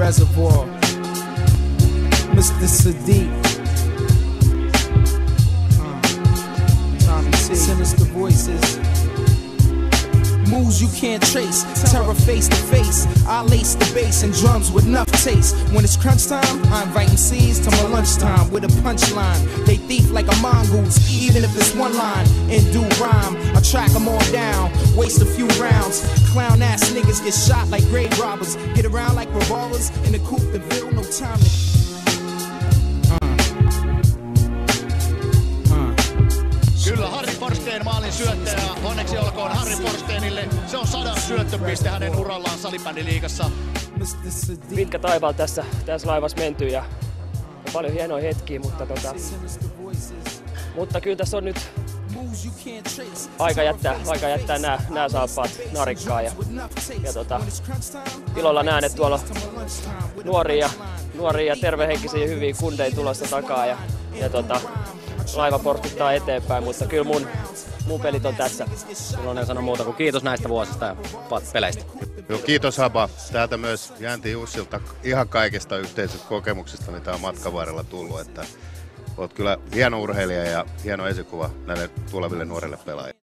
reservoir. Mr. Sadiq, Tommy T, sinister voices. Moves you can't trace, terror face to face. I lace the bass and drums with enough taste. When it's crunch time, I invite MCs to my lunchtime with a punchline. They thief like a mongoose, even if it's one line in due rhyme. I track them all down, waste a few rounds. Clown ass niggas get shot like grave robbers. Get around like revolvers in the coupe de ville, no time to... Kyllä Harry Forsteen maalin syöttäjä, onneksi olkoon Harry Forsteenille. Se on 100 syöttöpiste hänen urallaan salibändiliigassa. Pitkä taivaalla tässä laivassa menty ja paljon hienoja hetkiä, mutta kyllä tässä on nyt aika jättää nämä saappaat narikkaan ja ilolla näen, että tuolla nuoria ja tervehenkisiä ja hyviä kundeja tulossa takaa ja laiva porskuttaa eteenpäin, mutta kyllä mun pelit on tässä. Silloin en sano muuta kuin kiitos näistä vuosista ja peleistä. Joo, kiitos Haba. Täältä myös Jänti Jussilta ihan kaikista yhteisistä kokemuksista, mitä on matkan varrella tullut. Että olet kyllä hieno urheilija ja hieno esikuva näille tuleville nuorille pelaajille.